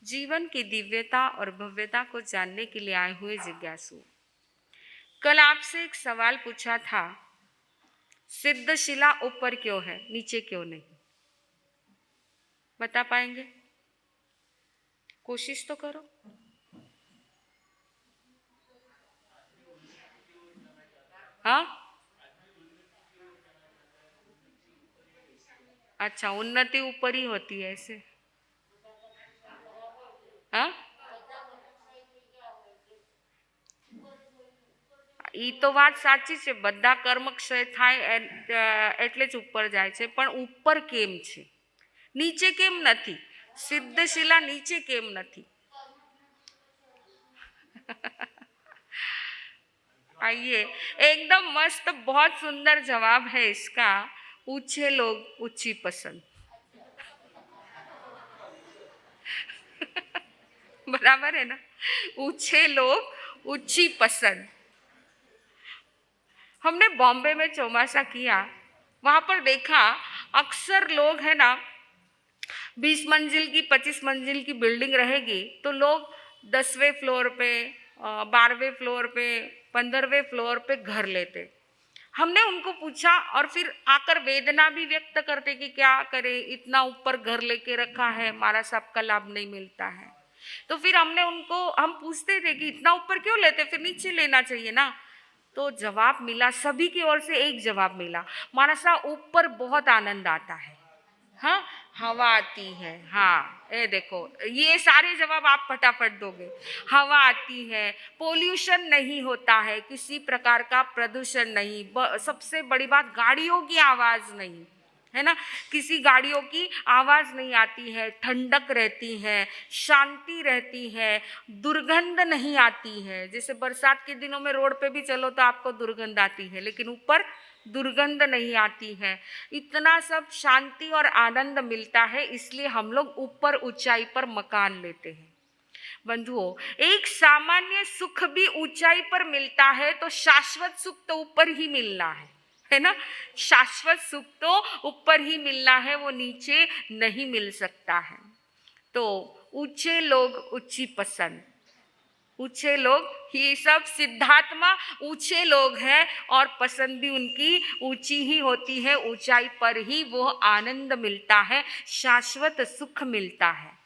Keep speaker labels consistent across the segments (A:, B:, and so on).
A: जीवन की दिव्यता और भव्यता को जानने के लिए आए हुए जिज्ञासु, कल आपसे एक सवाल पूछा था, सिद्धशिला ऊपर क्यों है, नीचे क्यों नहीं? बता पाएंगे? कोशिश तो करो। हाँ, अच्छा, उन्नति ऊपर ही होती है ऐसे? हाँ, ઈ તો વાત સાચી છે, બધા કર્મ ક્ષય થાય એટલે જ ઉપર જાય છે, પણ ઉપર કેમ છે, નીચે કેમ નથી? સિદ્ધશિલા નીચે કેમ નથી? आइए, एकदम मस्त, बहुत सुंदर जवाब है इसका। ऊंचे लोग ऊंची पसंद। बराबर है ना? ऊंचे लोग ऊंची पसंद। हमने बॉम्बे में चौमासा किया, वहां पर देखा अक्सर लोग है ना, 20 मंजिल की 25 मंजिल की बिल्डिंग रहेगी तो लोग 10वें फ्लोर पे, 12वें फ्लोर पे, 15वें फ्लोर पे घर लेते। हमने उनको पूछा और फिर आकर वेदना भी व्यक्त करते कि क्या करें, इतना ऊपर घर लेके रखा है, हमारा सबका लाभ नहीं मिलता है। तो फिर हम पूछते थे कि इतना ऊपर क्यों लेते, फिर नीचे लेना चाहिए ना। तो जवाब मिला, सभी की ओर से एक जवाब मिला, मानसा ऊपर बहुत आनंद आता है। हाँ, हवा आती है। हाँ, ये देखो, ये सारे जवाब आप फटाफट दोगे। हवा आती है, पोल्यूशन नहीं होता है, किसी प्रकार का प्रदूषण नहीं, सबसे बड़ी बात गाड़ियों की आवाज नहीं है ना, किसी गाड़ियों की आवाज नहीं आती है, ठंडक रहती है, शांति रहती है, दुर्गंध नहीं आती है। जैसे बरसात के दिनों में रोड पे भी चलो तो आपको दुर्गंध आती है, लेकिन ऊपर दुर्गंध नहीं आती है। इतना सब शांति और आनंद मिलता है, इसलिए हम लोग ऊपर ऊंचाई पर मकान लेते हैं। बंधुओं, एक सामान्य सुख भी ऊंचाई पर मिलता है तो शाश्वत सुख तो ऊपर ही मिलना है ना? शाश्वत सुख तो ऊपर ही मिलना है, वो नीचे नहीं मिल सकता है। तो ऊंचे लोग ऊंची पसंद, ऊंचे लोग, ये सब सिद्धात्मा ऊंचे लोग हैं और पसंद भी उनकी ऊंची ही होती है। ऊंचाई पर ही वो आनंद मिलता है, शाश्वत सुख मिलता है।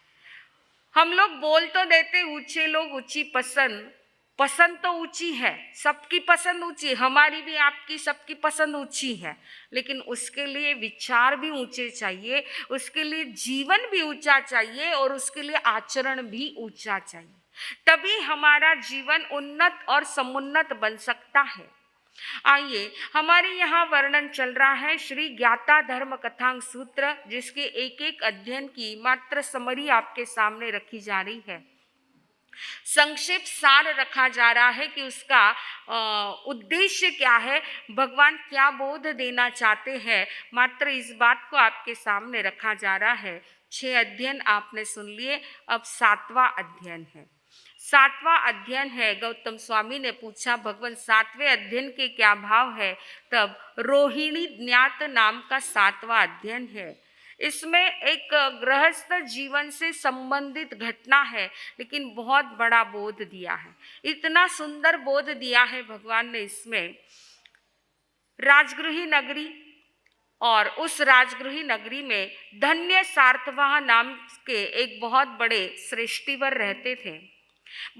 A: हम लोग बोल तो देते ऊंचे लोग ऊंची पसंद, पसंद तो ऊंची है, सबकी पसंद ऊंची, हमारी भी आपकी सबकी पसंद ऊंची है, लेकिन उसके लिए विचार भी ऊंचे चाहिए, उसके लिए जीवन भी ऊंचा चाहिए और उसके लिए आचरण भी ऊंचा चाहिए, तभी हमारा जीवन उन्नत और समुन्नत बन सकता है। आइए, हमारे यहाँ वर्णन चल रहा है श्री ज्ञाता धर्म कथांग सूत्र, जिसके एक एक अध्ययन की मात्र समरी आपके सामने रखी जा रही है। संक्षिप्त सार रखा जा रहा है कि उसका उद्देश्य क्या है, भगवान क्या बोध देना चाहते हैं, मात्र इस बात को आपके सामने रखा जा रहा है। 6 अध्ययन आपने सुन लिए, अब 7वां अध्ययन है। 7वां अध्ययन है। गौतम स्वामी ने पूछा, भगवान 7वें अध्ययन के क्या भाव है? तब रोहिणी ज्ञात नाम का 7वां अध्ययन है। इसमें एक गृहस्थ जीवन से संबंधित घटना है, लेकिन बहुत बड़ा बोध दिया है। इतना सुंदर बोध दिया है भगवान ने इसमें। राजगृही नगरी, और उस राजगृही नगरी में धन्य सार्थवाह नाम के एक बहुत बड़े श्रेष्ठीवर रहते थे।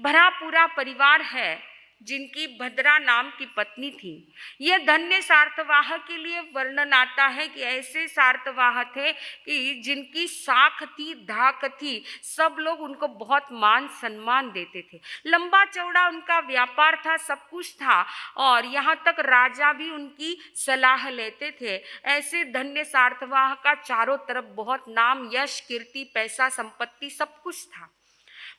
A: भरा पूरा परिवार है, जिनकी भद्रा नाम की पत्नी थी। यह धन्य सार्थवाह के लिए वर्णन आता है कि ऐसे सार्थवाह थे कि जिनकी साख थी, धाक थी, सब लोग उनको बहुत मान सम्मान देते थे। लंबा चौड़ा उनका व्यापार था, सब कुछ था, और यहाँ तक राजा भी उनकी सलाह लेते थे। ऐसे धन्य सार्थवाह का चारों तरफ बहुत नाम, यश, कीर्ति, पैसा, संपत्ति सब कुछ था।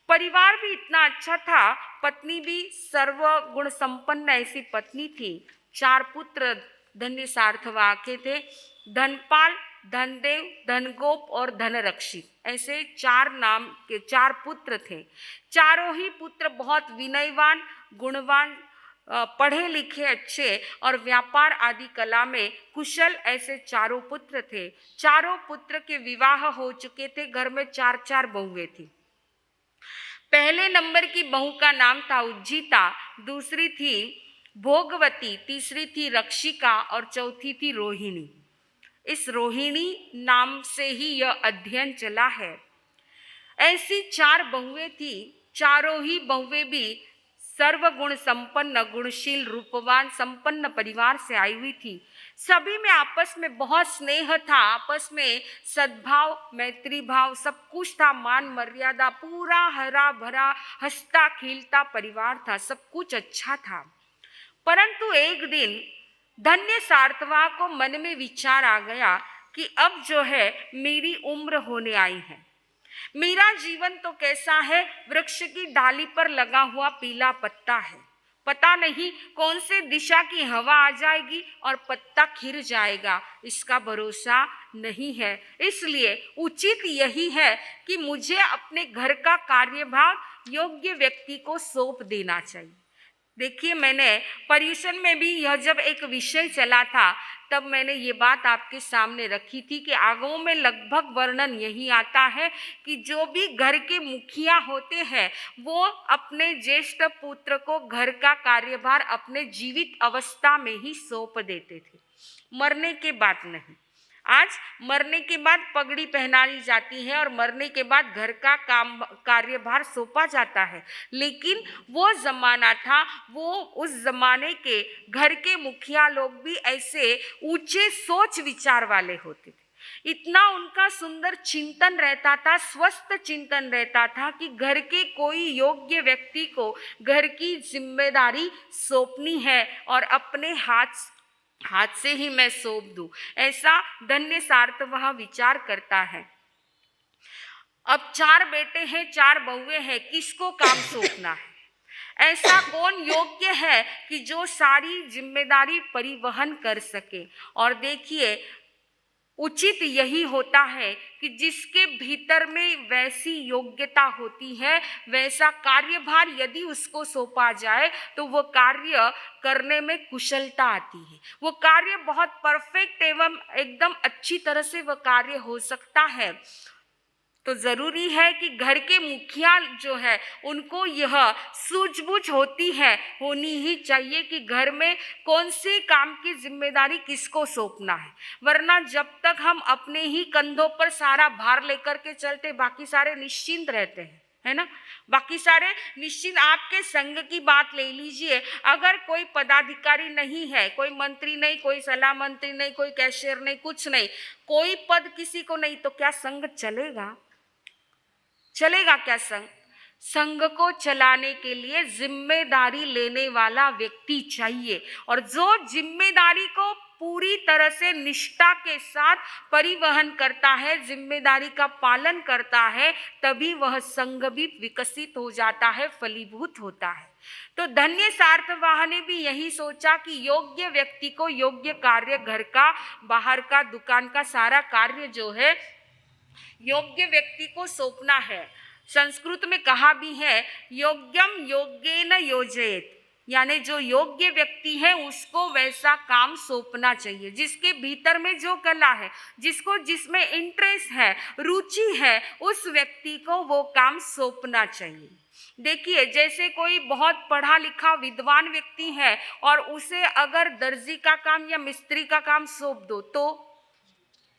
A: परिवार भी इतना अच्छा था, पत्नी भी सर्वगुण संपन्न ऐसी पत्नी थी। 4 पुत्र धन्य सार्थवाह के थे, धनपाल, धनदेव, धनगोप और धनरक्षी, ऐसे 4 नाम के 4 पुत्र थे। चारों ही पुत्र बहुत विनयवान, गुणवान, पढ़े लिखे अच्छे और व्यापार आदि कला में कुशल, ऐसे चारों पुत्र थे। चारों पुत्र के विवाह हो चुके थे, घर में 4-4 बहुएं थी। पहले नंबर की बहू का नाम था उज्जीता, दूसरी थी भोगवती, तीसरी थी रक्षिका और चौथी थी रोहिणी। इस रोहिणी नाम से ही यह अध्ययन चला है। ऐसी 4 बहुएं थी, चारों ही बहुएं भी सर्वगुण संपन्न, गुणशील, रूपवान, संपन्न परिवार से आई हुई थी। सभी में आपस में बहुत स्नेह था, आपस में सद्भाव, मैत्री भाव सब कुछ था, मान मर्यादा, पूरा हरा भरा हंसता खिलता परिवार था, सब कुछ अच्छा था। परंतु एक दिन धन्य सार्थवा को मन में विचार आ गया कि अब जो है मेरी उम्र होने आई है, मेरा जीवन तो कैसा है, वृक्ष की डाली पर लगा हुआ पीला पत्ता है, पता नहीं कौन से दिशा की हवा आ जाएगी और पत्ता खिर जाएगा, इसका भरोसा नहीं है। इसलिए उचित यही है कि मुझे अपने घर का कार्यभार योग्य व्यक्ति को सौंप देना चाहिए। देखिए, मैंने पर्यूषण में भी यह जब एक विषय चला था तब मैंने ये बात आपके सामने रखी थी कि आगमों में लगभग वर्णन यही आता है कि जो भी घर के मुखिया होते हैं वो अपने ज्येष्ठ पुत्र को घर का कार्यभार अपने जीवित अवस्था में ही सौंप देते थे, मरने के बाद नहीं। आज मरने के बाद पगड़ी पहनाई जाती है और मरने के बाद घर का काम कार्यभार सौंपा जाता है, लेकिन वो जमाना था, वो उस जमाने के घर के मुखिया लोग भी ऐसे ऊंचे सोच विचार वाले होते थे। इतना उनका सुंदर चिंतन रहता था, स्वस्थ चिंतन रहता था कि घर के कोई योग्य व्यक्ति को घर की जिम्मेदारी सौंपनी है और अपने हाथ से ही मैं सौंप दूं, ऐसा धन्य सार्थवह विचार करता है। अब 4 बेटे हैं, 4 बहुएं हैं, किसको काम सौंपना है? ऐसा कौन योग्य है कि जो सारी जिम्मेदारी परिवहन कर सके? और देखिए, उचित यही होता है कि जिसके भीतर में वैसी योग्यता होती है, वैसा कार्यभार यदि उसको सौंपा जाए तो वो कार्य करने में कुशलता आती है, वो कार्य बहुत परफेक्ट एवं एकदम अच्छी तरह से वह कार्य हो सकता है। तो जरूरी है कि घर के मुखिया जो है उनको यह सूझबूझ होनी ही चाहिए कि घर में कौन से काम की जिम्मेदारी किसको सौंपना है, वरना जब तक हम अपने ही कंधों पर सारा भार लेकर के चलते बाकी सारे निश्चिंत रहते हैं, है ना, बाकी सारे निश्चिंत। आपके संघ की बात ले लीजिए, अगर कोई पदाधिकारी नहीं है, कोई मंत्री नहीं, कोई सलाह मंत्री नहीं, कोई कैशियर नहीं, कुछ नहीं, कोई पद किसी को नहीं, तो क्या संघ चलेगा? चलेगा क्या संघ? संघ को चलाने के लिए जिम्मेदारी लेने वाला व्यक्ति चाहिए, और जो जिम्मेदारी को पूरी तरह से निष्ठा के साथ परिवहन करता है, जिम्मेदारी का पालन करता है, तभी वह संघ भी विकसित हो जाता है, फलीभूत होता है। तो धन्य सार्थवाह ने भी यही सोचा कि योग्य व्यक्ति को योग्य कार्य, घर का, बाहर का, दुकान का सारा कार्य जो है योग्य व्यक्ति को सौंपना है। संस्कृत में कहा भी है, योग्यम योग्येन योजयेत, यानी जो योग्य व्यक्ति है उसको वैसा काम सौंपना चाहिए। जिसके भीतर में जो कला है, जिसको जिसमें इंटरेस्ट है, रुचि है, उस व्यक्ति को वो काम सौंपना चाहिए। देखिए, जैसे कोई बहुत पढ़ा लिखा विद्वान व्यक्ति है और उसे अगर दर्जी का काम या मिस्त्री का काम सौंप दो तो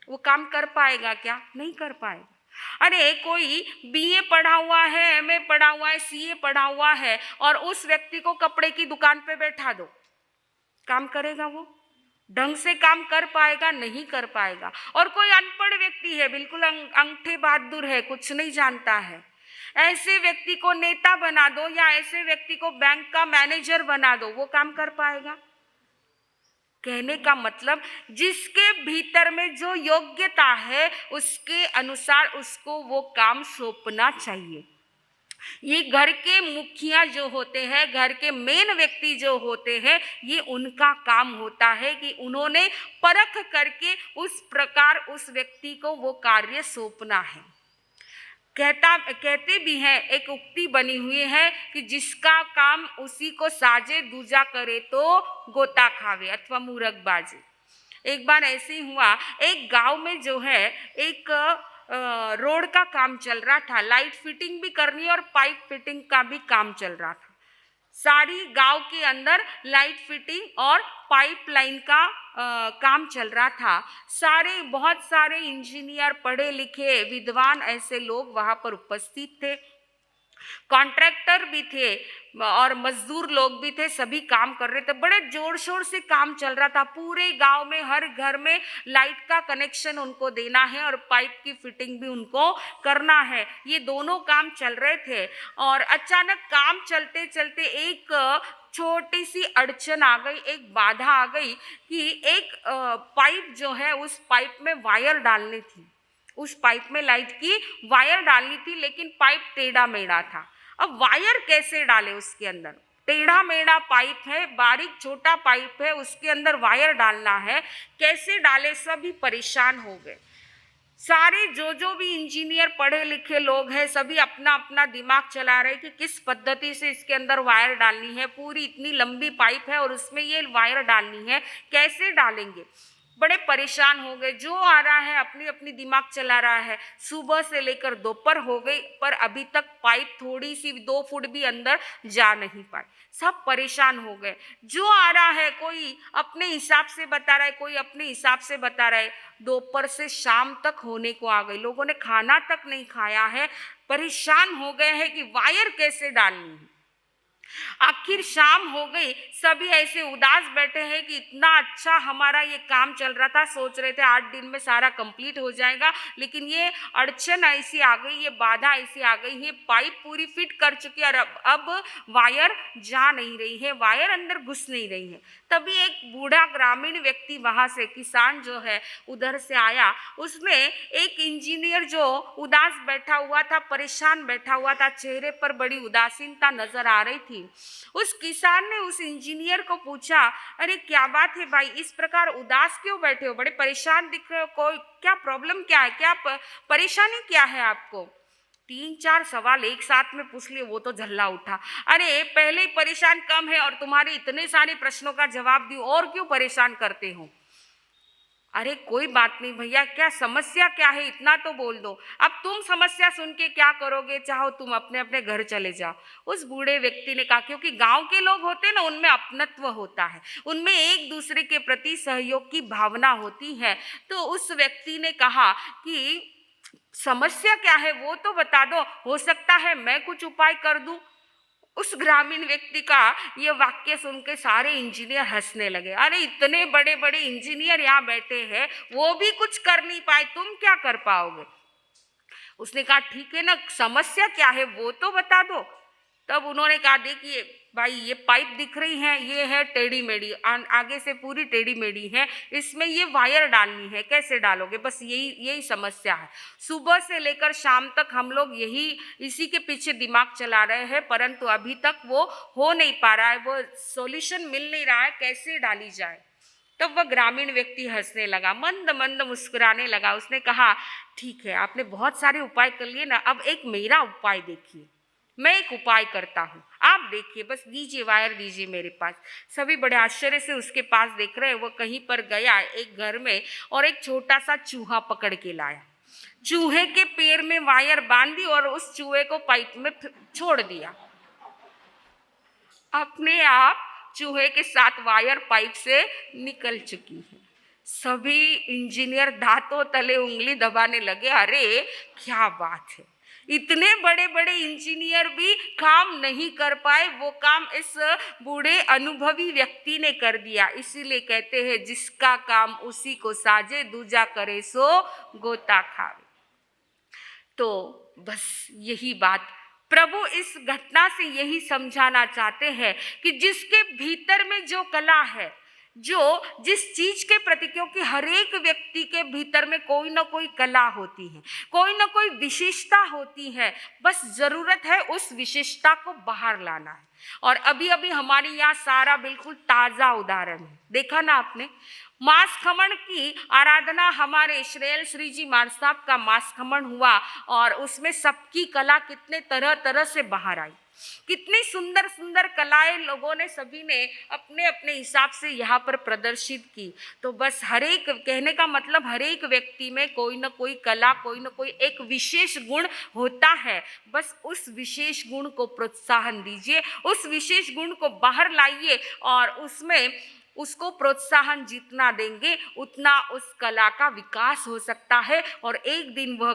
A: वो काम कर पाएगा क्या? नहीं कर पाएगा। अरे कोई बीए पढ़ा हुआ है, एमए पढ़ा हुआ है, सीए पढ़ा हुआ है और उस व्यक्ति को कपड़े की दुकान पे बैठा दो, काम करेगा? वो ढंग से काम कर पाएगा? नहीं कर पाएगा। और कोई अनपढ़ व्यक्ति है, बिल्कुल अंगठे बहादुर है, कुछ नहीं जानता है, ऐसे व्यक्ति को नेता बना दो या ऐसे व्यक्ति को बैंक का मैनेजर बना दो, वो काम कर पाएगा? कहने का मतलब, जिसके भीतर में जो योग्यता है उसके अनुसार उसको वो काम सौंपना चाहिए। ये घर के मुखिया जो होते हैं, घर के मेन व्यक्ति जो होते हैं, ये उनका काम होता है कि उन्होंने परख करके उस प्रकार उस व्यक्ति को वो कार्य सौंपना है। कहते भी हैं, एक उक्ति बनी हुई है कि जिसका काम उसी को साजे, दूजा करे तो गोता खावे अथवा मूरख बाजे। एक बार ऐसे ही हुआ, एक गांव में जो है एक रोड का काम चल रहा था, लाइट फिटिंग भी करनी और पाइप फिटिंग का भी काम चल रहा था। सारी गांव के अंदर लाइट फिटिंग और पाइपलाइन का काम चल रहा था। बहुत सारे इंजीनियर, पढ़े लिखे विद्वान ऐसे लोग वहां पर उपस्थित थे। कॉन्ट्रैक्टर भी थे और मजदूर लोग भी थे, सभी काम कर रहे थे। बड़े जोर शोर से काम चल रहा था। पूरे गांव में हर घर में लाइट का कनेक्शन उनको देना है और पाइप की फिटिंग भी उनको करना है। ये दोनों काम चल रहे थे और अचानक काम चलते चलते एक छोटी सी अड़चन आ गई, एक बाधा आ गई कि एक पाइप जो है, उस पाइप में वायर डालनी थी। उस पाइप में लाइट की वायर डालनी थी, लेकिन पाइप टेढ़ा मेढ़ा था। अब वायर कैसे डाले उसके अंदर? टेढ़ा मेढ़ा पाइप है, बारीक छोटा पाइप है, उसके अंदर वायर डालना है, कैसे डाले? सभी परेशान हो गए। सारे जो भी इंजीनियर, पढ़े लिखे लोग हैं, सभी अपना अपना दिमाग चला रहे कि किस पद्धति से इसके अंदर वायर डालनी है। पूरी इतनी लंबी पाइप है और उसमें ये वायर डालनी है, कैसे डालेंगे? बड़े परेशान हो गए। जो आ रहा है अपनी अपनी दिमाग चला रहा है। सुबह से लेकर दोपहर हो गई पर अभी तक पाइप थोड़ी सी 2 फुट भी अंदर जा नहीं पाई। सब परेशान हो गए। जो आ रहा है कोई अपने हिसाब से बता रहा है, कोई अपने हिसाब से बता रहा है। दोपहर से शाम तक होने को आ गई, लोगों ने खाना तक नहीं खाया है, परेशान हो गए हैं कि वायर कैसे डालनी है। आखिर शाम हो गई, सभी ऐसे उदास बैठे हैं कि इतना अच्छा हमारा ये काम चल रहा था, सोच रहे थे 8 दिन में सारा कंप्लीट हो जाएगा, लेकिन ये अड़चन ऐसी आ गई, ये बाधा ऐसी आ गई है। पाइप पूरी फिट कर चुकी है और अब वायर जा नहीं रही है, वायर अंदर घुस नहीं रही है। तभी एक बूढ़ा ग्रामीण व्यक्ति वहां से, किसान जो है, उधर से आया। उसने एक इंजीनियर जो उदास बैठा हुआ था, परेशान बैठा हुआ था, चेहरे पर बड़ी उदासीनता नजर आ रही थी। उस किसान ने उस इंजीनियर को पूछा, अरे क्या बात है भाई, इस प्रकार उदास क्यों बैठे हो? बड़े परेशान दिख रहे हो, कोई क्या प्रॉब्लम क्या है, क्या परेशानी क्या है आपको? 3-4 सवाल एक साथ में पूछ लिए, वो तो झल्ला उठा। अरे पहले ही परेशान कम है और तुम्हारे इतने सारे प्रश्नों का जवाब दी, और क्यों परेशान करते हो? अरे कोई बात नहीं भैया, क्या समस्या क्या है, इतना तो बोल दो। अब तुम समस्या सुन के क्या करोगे? चाहो तुम अपने अपने घर चले जाओ। उस बूढ़े व्यक्ति ने कहा, क्योंकि गांव के लोग होते ना, उनमें अपनत्व होता है, उनमें एक दूसरे के प्रति सहयोग की भावना होती है। तो उस व्यक्ति ने कहा कि समस्या क्या है वो तो बता दो, हो सकता है मैं कुछ उपाय कर दूं। उस ग्रामीण व्यक्ति का ये वाक्य सुन के सारे इंजीनियर हंसने लगे। अरे इतने बड़े बड़े इंजीनियर यहाँ बैठे हैं, वो भी कुछ कर नहीं पाए, तुम क्या कर पाओगे? उसने कहा ठीक है ना, समस्या क्या है वो तो बता दो। तब उन्होंने कहा, देखिए भाई, ये पाइप दिख रही है, ये है टेढ़ी मेढ़ी, आगे से पूरी टेढ़ी मेढ़ी है, इसमें ये वायर डालनी है, कैसे डालोगे? बस यही समस्या है। सुबह से लेकर शाम तक हम लोग इसी के पीछे दिमाग चला रहे हैं, परंतु अभी तक वो हो नहीं पा रहा है, वो सॉल्यूशन मिल नहीं रहा है, कैसे डाली जाए? तब वह ग्रामीण व्यक्ति हंसने लगा, मंद मंद मुस्कुराने लगा। उसने कहा, ठीक है, आपने बहुत सारे उपाय कर लिए ना, अब एक मेरा उपाय देखिए। मैं एक उपाय करता हूँ, आप देखिए, बस दीजिए, वायर दीजिए मेरे पास। सभी बड़े आश्चर्य से उसके पास देख रहे हैं। वो कहीं पर गया एक घर में और एक छोटा सा चूहा पकड़ के लाया। चूहे के पैर में वायर बांधी और उस चूहे को पाइप में छोड़ दिया। अपने आप चूहे के साथ वायर पाइप से निकल चुकी है। सभी इंजीनियर दांतों तले उंगली दबाने लगे। अरे क्या बात है, इतने बड़े बड़े इंजीनियर भी काम नहीं कर पाए, वो काम इस बूढ़े अनुभवी व्यक्ति ने कर दिया। इसीलिए कहते हैं, जिसका काम उसी को साजे, दूजा करे सो गोता खावे। तो बस यही बात प्रभु इस घटना से यही समझाना चाहते हैं कि जिसके भीतर में जो कला है, जो जिस चीज के प्रति, क्योंकि हर एक व्यक्ति के भीतर में कोई ना कोई कला होती है, कोई ना कोई विशेषता होती है, बस जरूरत है उस विशेषता को बाहर लाना है। और अभी अभी हमारे यहाँ सारा बिल्कुल ताजा उदाहरण है, देखा ना आपने, मांस खमण की आराधना हमारे श्रेयल श्री जी महाराज साहब का मांस खमण हुआ और उसमें सबकी कला कितने तरह तरह से बाहर आई, कितनी सुंदर सुंदर कलाएं लोगों ने सभी ने अपने अपने हिसाब से यहाँ पर प्रदर्शित की। तो बस हर एक, कहने का मतलब हर एक व्यक्ति में कोई ना कोई कला, कोई ना कोई एक विशेष गुण होता है। बस उस विशेष गुण को प्रोत्साहन दीजिए, उस विशेष गुण को बाहर लाइए और उसमें उसको प्रोत्साहन जितना देंगे उतना उस कला का विकास हो सकता है और एक दिन वह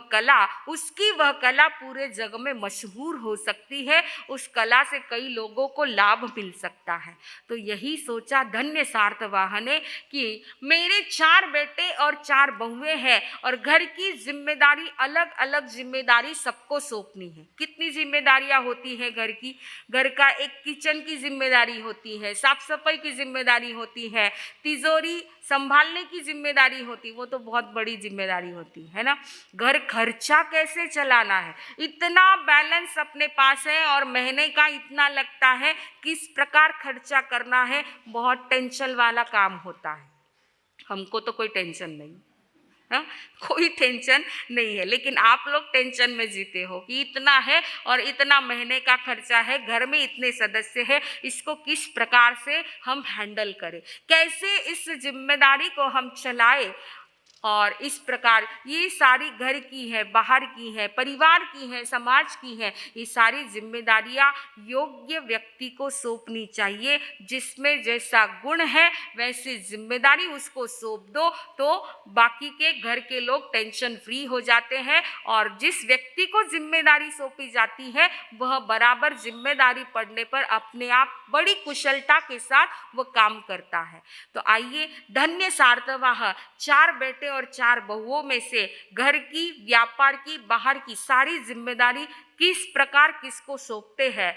A: कला पूरे जग में मशहूर हो सकती है। उस कला से कई लोगों को लाभ मिल सकता है। तो यही सोचा धन्य सार्थवाहन ने कि मेरे 4 बेटे और 4 बहुएं हैं और घर की जिम्मेदारी, अलग अलग जिम्मेदारी सबको सौंपनी है। कितनी जिम्मेदारियां होती है घर की? घर का एक किचन की जिम्मेदारी होती है, साफ सफाई की जिम्मेदारी होती है, तिजोरी संभालने की जिम्मेदारी होती, वो तो बहुत बड़ी जिम्मेदारी होती है ना। घर खर्चा कैसे चलाना है, इतना बैलेंस अपने पास है और महीने का इतना लगता है, किस प्रकार खर्चा करना है, बहुत टेंशन वाला काम होता है। हमको तो कोई टेंशन नहीं, हाँ, कोई टेंशन नहीं है, लेकिन आप लोग टेंशन में जीते हो कि इतना है और इतना महीने का खर्चा है, घर में इतने सदस्य हैं, इसको किस प्रकार से हम हैंडल करें, कैसे इस जिम्मेदारी को हम चलाएं। और इस प्रकार ये सारी घर की है, बाहर की है, परिवार की है, समाज की है, ये सारी जिम्मेदारियां योग्य व्यक्ति को सौंपनी चाहिए। जिसमें जैसा गुण है वैसी जिम्मेदारी उसको सौंप दो तो बाकी के घर के लोग टेंशन फ्री हो जाते हैं और जिस व्यक्ति को जिम्मेदारी सौंपी जाती है वह बराबर जिम्मेदारी पड़ने पर अपने आप बड़ी कुशलता के साथ वह काम करता है। तो आइए धन्य सार्थवाह 4 बेटे और 4 बहुओं में से घर की, व्यापार की, बाहर की सारी जिम्मेदारी किस प्रकार किसको सौंपते हैं,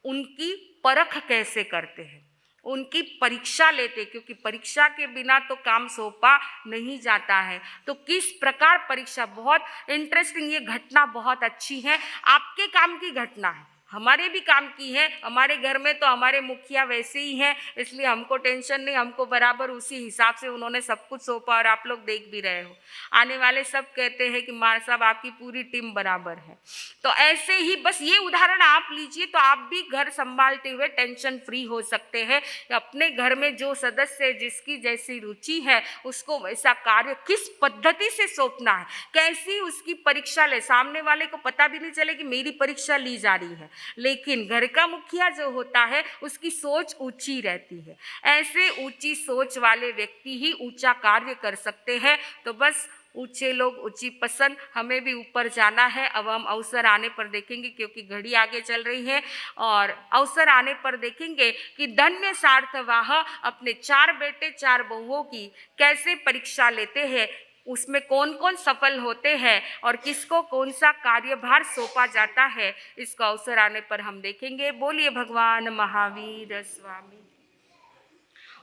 A: उनकी परख कैसे करते हैं, उनकी परीक्षा लेते, क्योंकि परीक्षा के बिना तो काम सौंपा नहीं जाता है। तो किस प्रकार परीक्षा, बहुत इंटरेस्टिंग, ये घटना बहुत अच्छी है, आपके काम की घटना है, हमारे भी काम की है। हमारे घर में तो हमारे मुखिया वैसे ही हैं, इसलिए हमको टेंशन नहीं, हमको बराबर उसी हिसाब से उन्होंने सब कुछ सौंपा और आप लोग देख भी रहे हो। आने वाले सब कहते हैं कि महाराज साहब आपकी पूरी टीम बराबर है। तो ऐसे ही बस ये उदाहरण आप लीजिए तो आप भी घर संभालते हुए टेंशन फ्री हो सकते हैं। अपने घर में जो सदस्य है, जिसकी जैसी रुचि है, उसको वैसा कार्य किस पद्धति से सौंपना है, कैसी उसकी परीक्षा ले, सामने वाले को पता भी नहीं चले कि मेरी परीक्षा ली जा रही है। लेकिन घर का मुखिया जो होता है उसकी सोच ऊंची रहती है। ऐसे ऊंची सोच वाले व्यक्ति ही ऊंचा कार्य कर सकते हैं। तो बस ऊंचे लोग, ऊंची पसंद, हमें भी ऊपर जाना है। अब हम अवसर आने पर देखेंगे, क्योंकि घड़ी आगे चल रही है, और अवसर आने पर देखेंगे कि धन्य सार्थवाह अपने 4 बेटे 4 बहुओं की कैसे परीक्षा लेते हैं, उसमें कौन कौन सफल होते हैं और किसको कौन सा कार्यभार सौंपा जाता है, इसका अवसर आने पर हम देखेंगे। बोलिए भगवान महावीर स्वामी।